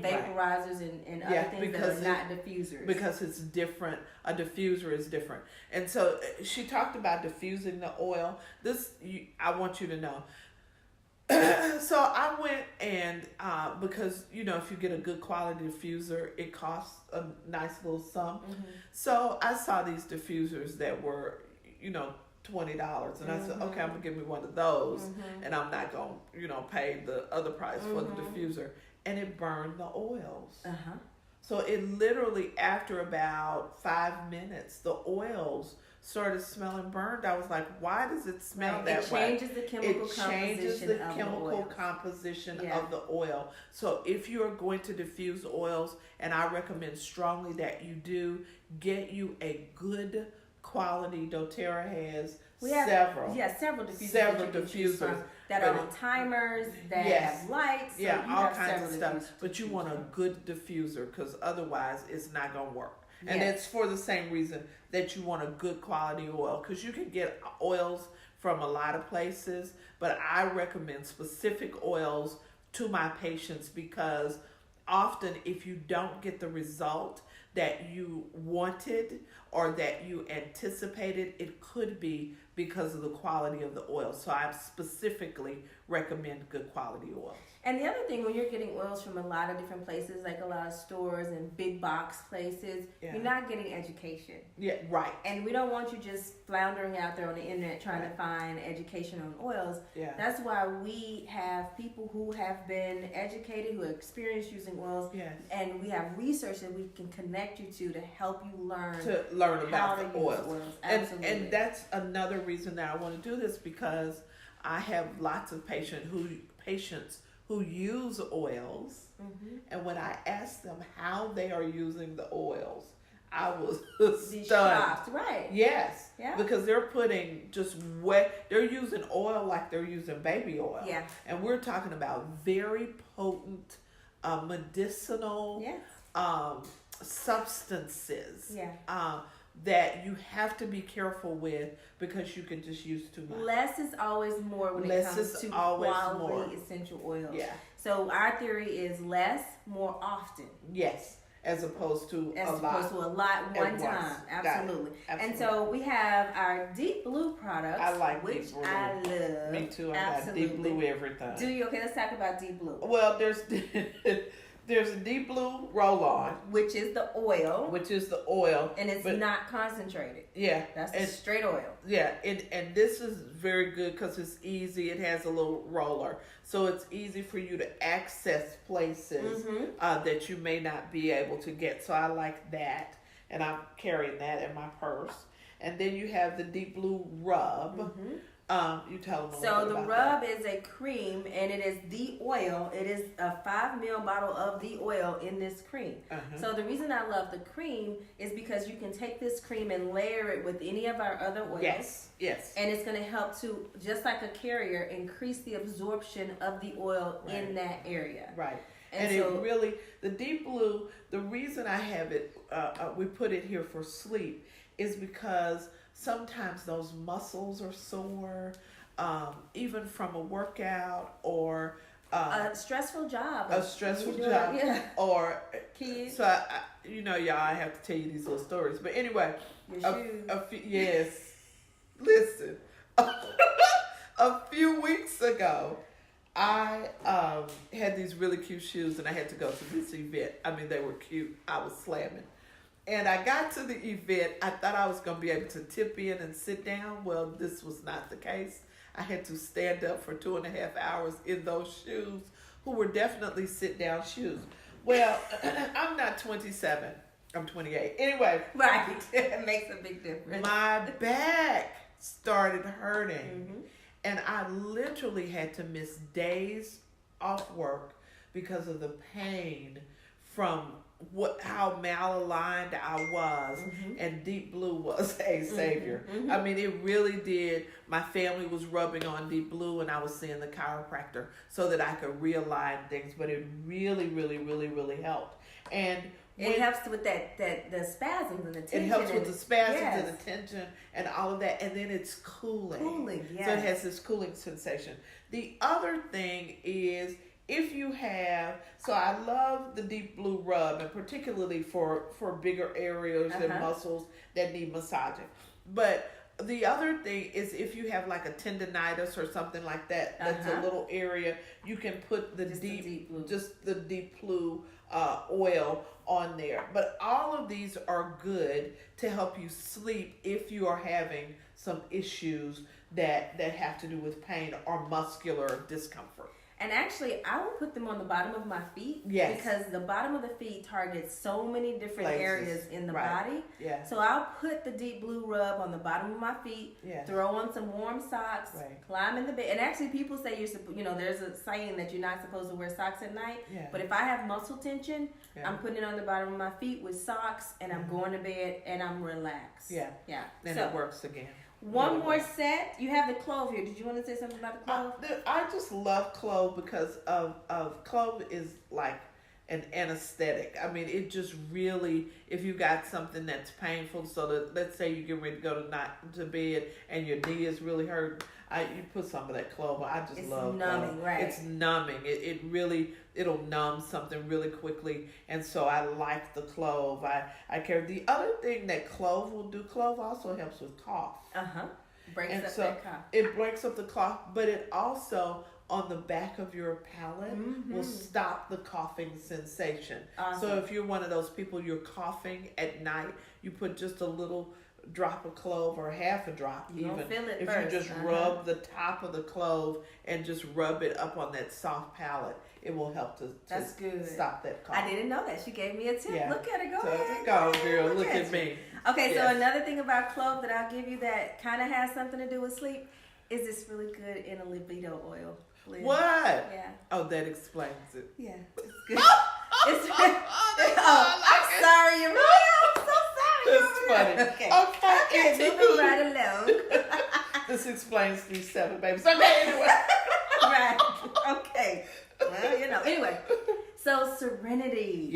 vaporizers and other things that are not diffusers. Because it's different. A diffuser is different. And so she talked about diffusing the oil. I want you to know. So I went and, because, if you get a good quality diffuser, it costs a nice little sum. So I saw these diffusers that were, $20. And I said, okay, I'm going to give me one of those. And I'm not going to, pay the other price for the diffuser. And it burned the oils. So it literally, after about 5 minutes, the oils started smelling burned. I was like, why does it smell that way? It changes the chemical composition of the oil. So if you're going to diffuse oils, and I recommend strongly that you do, get you a good quality. doTERRA has several diffusers that are on timers, that have lights. So all kinds of stuff. But you want a good diffuser, because otherwise it's not going to work. And it's for the same reason that you want a good quality oil, because you can get oils from a lot of places, but I recommend specific oils to my patients, because often if you don't get the result that you wanted or that you anticipated, it could be because of the quality of the oil. So I specifically recommend good quality oil. And the other thing, when you're getting oils from a lot of different places, like a lot of stores and big box places, you're not getting education. Yeah, right. And we don't want you just floundering out there on the internet trying to find education on oils. Yeah. That's why we have people who have been educated, who have experienced using oils, and we have research that we can connect you to help you learn about the oils. Absolutely. And that's another reason that I want to do this, because I have lots of patients who use oils, and when I asked them how they are using the oils, I was Be stunned. shocked, right? Yes, Yeah. because they're putting just wet. They're using oil like they're using baby oil. Yeah. And we're talking about very potent, medicinal Yes. substances. Yeah. That you have to be careful with because you can just use too much. Less is always more when Less it comes is to always quality more. essential oils. Yeah. So our theory is less, more often. Yes, as opposed to As a opposed lot. to a lot at one once. time. Got it. Absolutely. And Absolutely. so we have our Deep Blue products, I like which Deep Blue. I love. Me too. I Absolutely. got Deep Blue everything. Do you? Okay, let's talk about Deep Blue, Well, there's a Deep Blue roll-on, which is the oil, which is the oil, and it's but- not concentrated. Yeah, That's and- straight oil. Yeah, and this is very good because it's easy. It has a little roller, so it's easy for you to access places that you may not be able to get. So I like that, and I'm carrying that in my purse. And then you have the Deep Blue Rub. You tell them. So the rub is a cream, and it is the oil. It is a 5 ml bottle of the oil in this cream. So the reason I love the cream is because you can take this cream and layer it with any of our other oils. Yes. And it's going to help to, just like a carrier, increase the absorption of the oil in that area. Right. And And so, it really, the Deep Blue, the reason I have it, we put it here for sleep, is because sometimes those muscles are sore, even from a workout or a stressful job. Yeah. or Kids. So y'all, I have to tell you these little stories. But anyway, Your shoes. yes. Listen, a few weeks ago, I had these really cute shoes, and I had to go to this event. I mean, they were cute. I was slamming. And I got to the event. I thought I was going to be able to tip in and sit down. Well, this was not the case. I had to stand up for 2.5 hours in those shoes, who were definitely sit-down shoes. Well, I'm not 27. I'm 28. Anyway. Right. It makes a big difference. My back started hurting. And I literally had to miss days off work because of the pain from how malaligned I was, and Deep Blue was a savior. I mean, it really did. My family was rubbing on Deep Blue, and I was seeing the chiropractor so that I could realign things. But it really, really, really, really helped. And it helps with the spasms and the tension. It helps with the spasms yes. and the tension and all of that, and then it's cooling. Cooling, yes. So it has this cooling sensation. The other thing is, if you have, so I love the Deep Blue Rub, and particularly for bigger areas and muscles that need massaging. But the other thing is, if you have like a tendonitis or something like that, that's a little area, you can put the Deep Blue oil on there. But all of these are good to help you sleep if you are having some issues that have to do with pain or muscular discomfort. And actually, I will put them on the bottom of my feet. Yes. Because the bottom of the feet targets so many different Places. areas in the body. Yeah. So I'll put the Deep Blue Rub on the bottom of my feet. Yeah. Throw on some warm socks. Right. Climb in the bed. And actually, people say there's a saying that you're not supposed to wear socks at night. Yeah. But if I have muscle tension, I'm putting it on the bottom of my feet with socks, and I'm going to bed, and I'm relaxed. Yeah. Yeah. And so, it works again. One more set. You have the clove here. Did you want to say something about the clove? I just love clove because of clove is like an anesthetic. I mean, it just really, if you got something that's painful, so that let's say you get ready to go to bed and your knee is really hurt, you put some of that clove on. I just love numbing, clove. right? It's numbing. It really, it'll numb something really quickly, and so I like the clove. I care. The other thing that clove will do, clove also helps with cough. Breaks And up so that cough. it breaks up the cough, but it also on the back of your palate will stop the coughing sensation. Awesome. So if you're one of those people, you're coughing at night, you put just a little drop of clove or half a drop. You even don't feel it if first. you just rub the top of the clove and just rub it up on that soft palate, it will help to That's good. stop that cough. I didn't know that. She gave me a tip. Yeah. Look at it. Go So ahead. go, girl. Look at at me. Okay, so Yes. another thing about clove that I'll give you that kind of has something to do with sleep is it's really good in a libido oil. blend. What? Yeah. Oh, that explains it. Yeah. It's good. I'm sorry, Amelia. I'm so sorry. That's funny. Okay. Okay, Moving right along. This explains these 7 babies. Okay, anyway. Right. Okay. Well, anyway. So Serenity.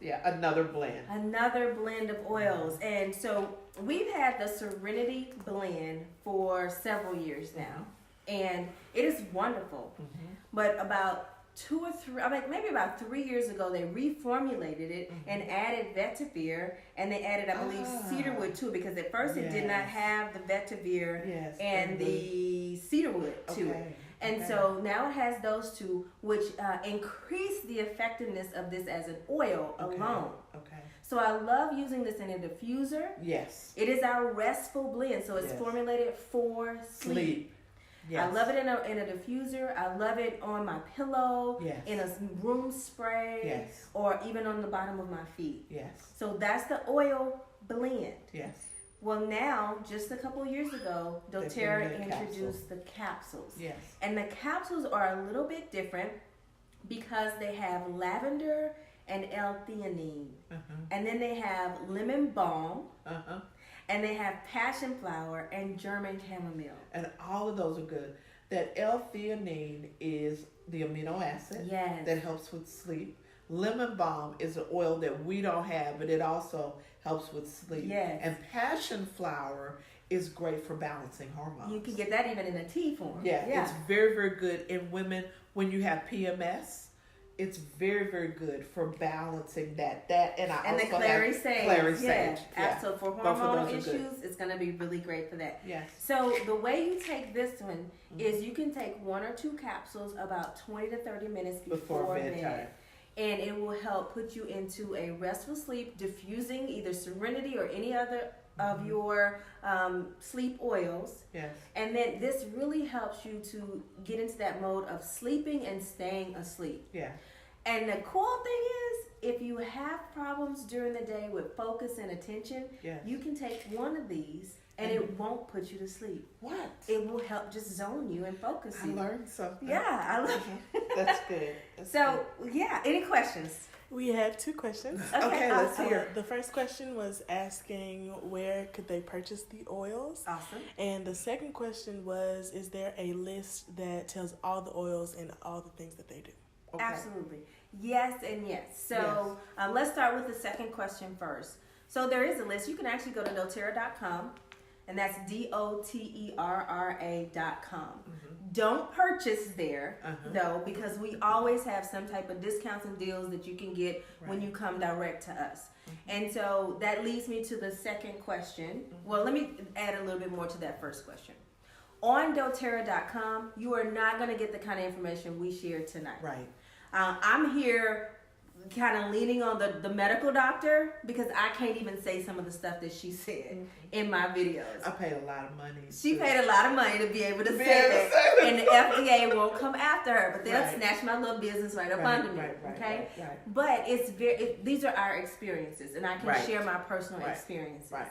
Yeah, another blend. Another blend of oils. And so we've had the Serenity blend for several years now. And it is wonderful. Mm-hmm. But about 2 or 3, maybe about 3 years ago, they reformulated it and added vetiver, and they added, I believe, cedarwood to it, because at first it did not have the vetiver and the cedarwood to it. And so now it has those two, which increase the effectiveness of this as an oil alone. Okay. So I love using this in a diffuser. Yes. It is our restful blend, so it's formulated for sleep. Yes. I love it in a diffuser. I love it on my pillow, in a room spray, or even on the bottom of my feet. Yes. So that's the oil blend. Yes. Well, now, just a couple of years ago, doTERRA introduced the capsules. Yes. And the capsules are a little bit different because they have lavender and L-theanine. And then they have lemon balm. And they have passion flower and German chamomile. And all of those are good. That L-theanine is the amino acid that helps with sleep. Lemon balm is an oil that we don't have, but it also helps with sleep. Yes. And passion flower is great for balancing hormones. You can get that even in a tea form. Yeah, it's very, very good in women when you have PMS. It's very, very good for balancing that. And the clary sage. Clary sage. So for hormonal issues, it's going to be really great for that. Yes. So the way you take this one is you can take 1 or 2 capsules about 20 to 30 minutes before bedtime. And it will help put you into a restful sleep, diffusing either Serenity or any other of your sleep oils. Yes. And then this really helps you to get into that mode of sleeping and staying asleep. Yeah. And the cool thing is, if you have problems during the day with focus and attention, you can take one of these and it won't put you to sleep. What? It will help just zone you and focus you. I learned something. Yeah, I love it. That's good. Any questions? We have 2 questions. Okay, let's hear. The first question was asking where could they purchase the oils. Awesome. And the second question was, is there a list that tells all the oils and all the things that they do? Okay. Absolutely. Yes and yes. So let's start with the second question first. So there is a list. You can actually go to doTERRA.com, and that's DOTERRA.com. Don't purchase there, though, because we always have some type of discounts and deals that you can get when you come direct to us. And so that leads me to the second question. Well, let me add a little bit more to that first question. On doTERRA.com, you are not going to get the kind of information we shared tonight. Right. I'm here kind of leaning on the medical doctor because I can't even say some of the stuff that she said in my videos. I paid a lot of money. She paid a lot of money to be able to say that. And the FDA won't come after her, but they'll snatch my little business right up under me. Okay? Right. But these are our experiences, and I can share my personal experiences. Right.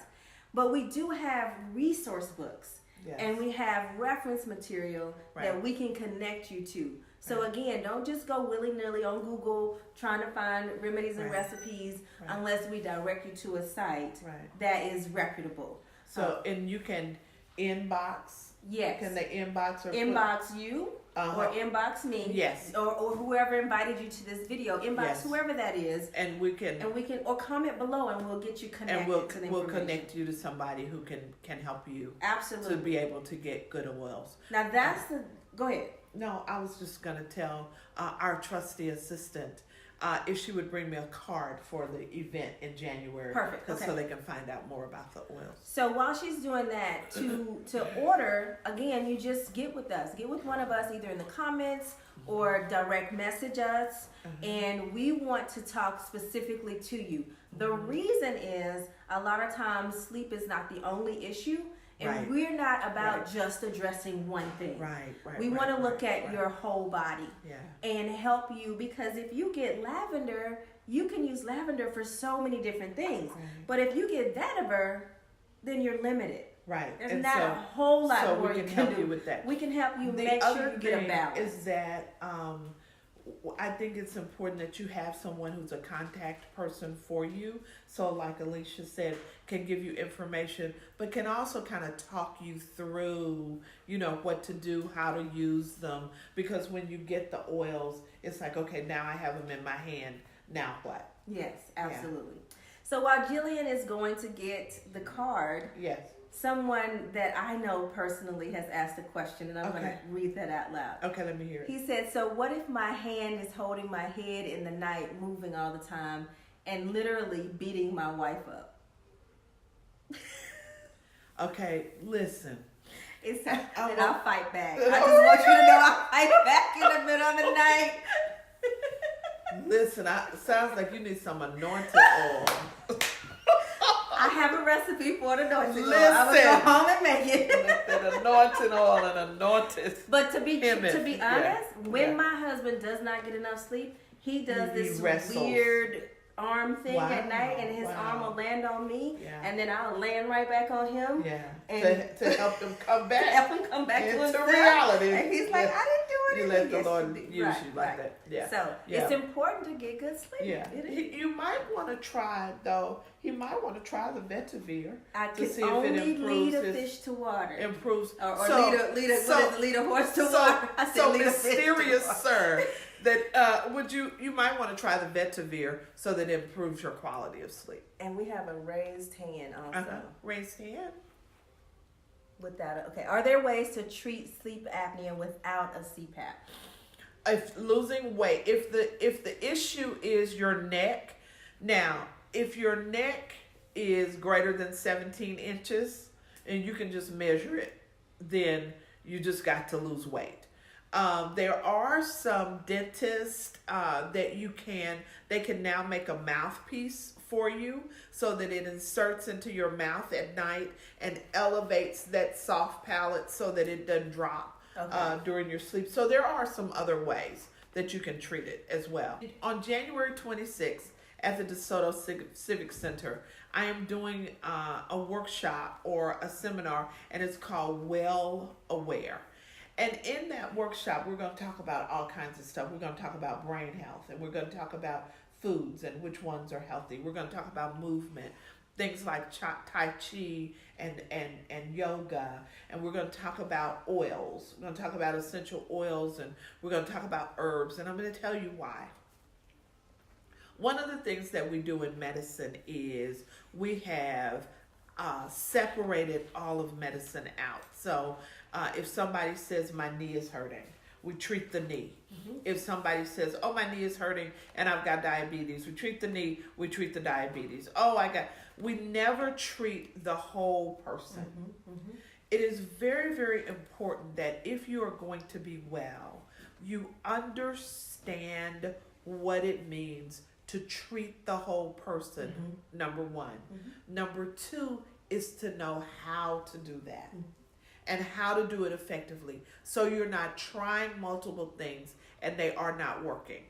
But we do have resource books. Yes. And we have reference material that we can connect you to. So again, don't just go willy-nilly on Google trying to find remedies and recipes unless we direct you to a site that is reputable. So, and you can inbox. Yes. Can they inbox or inbox you or inbox me? Yes. Or whoever invited you to this video, inbox whoever that is. And we can or comment below and we'll get you connected. And we'll connect you to somebody who can help you. Absolutely. To be able to get good oils. Now that's go ahead. No, I was just going to tell our trustee assistant if she would bring me a card for the event in January. Perfect. Okay. So they can find out more about the oils. So while she's doing that, to order, again, you just get with us. Get with one of us either in the comments or direct message us. And we want to talk specifically to you. The reason is a lot of times sleep is not the only issue. And we're not about just addressing one thing. We want to look at your whole body and help you, because if you get lavender, you can use lavender for so many different things. But if you get vetiver, then you're limited. Right. There's And not so, a whole lot so more we you can can help do. you with that. We can help you The make other sure you get a thing balance. is that I think it's important that you have someone who's a contact person for you. So, like Alicia said, can give you information, but can also kind of talk you through, what to do, how to use them. Because when you get the oils, it's like, okay, now I have them in my hand. Now what? Yes, absolutely. So while Jillian is going to get the card, Yes. someone that I know personally has asked a question, and I'm going to Okay. read that out loud. Okay, let me hear it. He said, so what if my hand is holding my head in the night, moving all the time, and literally beating my wife up? Okay, listen. It's and I'll fight back. I just want you to know I'll fight back in the middle of the night. Listen, sounds like you need some anointed oil. I have a recipe for the anointing oil. Listen. I'm going to go home and make it. An anointing oil and anointed. But to be Him honest, yeah. when my husband does not get enough sleep, he does He this wrestles. weird arm thing Wow, at night, and his wow. arm will land on me, Yeah. and then I'll land right back on him. Yeah. And To help them come to back help him come back to into himself. reality. And he's like, Yeah. I didn't do You anything. let the Yes, Lord did. use Right, you like right. that. Yeah. So Yeah. it's important to get good sleep. Yeah. It is. You might want to try, though. He might want to try the Vetiver. I to can see if it only improves lead a his- fish to water. Improves. Or so, lead a horse to water. I said so lead a fish to mysterious, water. sir, that would you might want to try the Vetiver so that it improves your quality of sleep. And we have a raised hand also. Raise hand. Okay. Are there ways to treat sleep apnea without a CPAP? If losing weight, if the issue is your neck, now if your neck is greater than 17 inches and you can just measure it, then you just got to lose weight. There are some dentists that they can now make a mouthpiece for you so that it inserts into your mouth at night and elevates that soft palate so that it doesn't drop during your sleep. So there are some other ways that you can treat it as well. On January 26th at the DeSoto Civic Center, I am doing a workshop or a seminar, and it's called Well Aware. And in that workshop, we're going to talk about all kinds of stuff. We're going to talk about brain health, and we're going to talk about foods and which ones are healthy. We're going to talk about movement, things like Tai Chi and yoga. And we're going to talk about oils. We're going to talk about essential oils, and we're going to talk about herbs. And I'm going to tell you why. One of the things that we do in medicine is we have separated all of medicine out. So if somebody says my knee is hurting, we treat the knee. Mm-hmm. If somebody says, oh, my knee is hurting and I've got diabetes, we treat the knee, we treat the diabetes. We never treat the whole person. Mm-hmm. Mm-hmm. It is very, very important that if you are going to be well, you understand what it means to treat the whole person, mm-hmm. number one. Mm-hmm. Number two is to know how to do that. Mm-hmm. And how to do it effectively. So you're not trying multiple things and they are not working.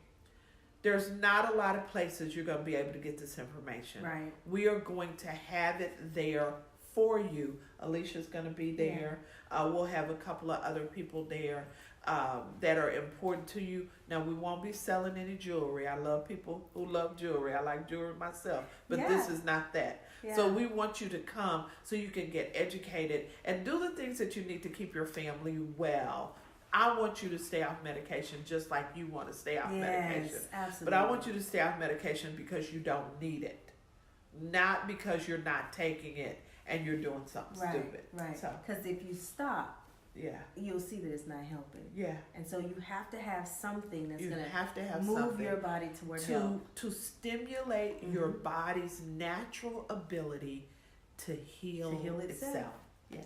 There's not a lot of places you're going to be able to get this information. Right. We are going to have it there for you. Alicia's going to be there. Yeah. We'll have a couple of other people there that are important to you. Now, we won't be selling any jewelry. I love people who love jewelry. I like jewelry myself. But this is not that. Yeah. So we want you to come so you can get educated and do the things that you need to keep your family well. I want you to stay off medication just like you want to stay off medication. Absolutely. But I want you to stay off medication because you don't need it. Not because you're not taking it and you're doing something stupid. Right. Because if you stop, you'll see that it's not helping. Yeah. And so you have to have something that's going to move your body toward health. To stimulate mm-hmm. your body's natural ability to heal itself. Yeah.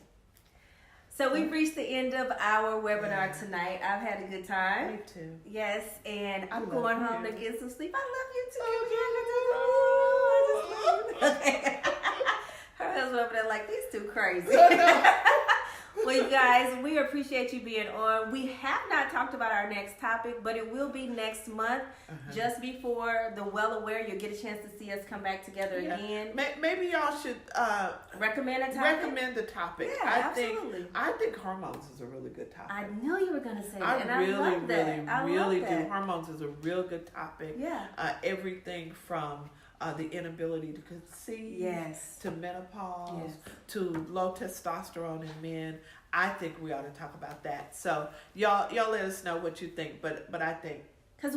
So we've reached the end of our webinar tonight. I've had a good time. Me too. Yes, and I'm going home to get some sleep. I love you too. Okay. Her husband over there like, these two crazy. Well, you guys. We appreciate you being on. We have not talked about our next topic, but it will be next month, just before the Well Aware. You'll get a chance to see us come back together again. Maybe y'all should recommend a topic. Recommend the topic. Yeah, absolutely. I think hormones is a really good topic. I knew you were going to say that, I really love that. do. Hormones is a real good topic. Yeah. Everything from the inability to conceive, to menopause, to low testosterone in men. I think we ought to talk about that. So y'all let us know what you think. But I think because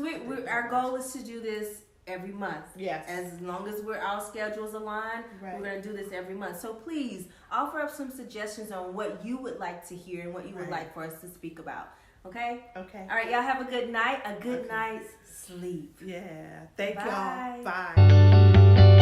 our goal is to do this every month. Yes. As long as our schedules align, we're going to do this every month. So please offer up some suggestions on what you would like to hear and what you would like for us to speak about. Okay? Okay. All right, y'all have a good night, a good night's sleep. Yeah. Thank Bye. y'all. Bye.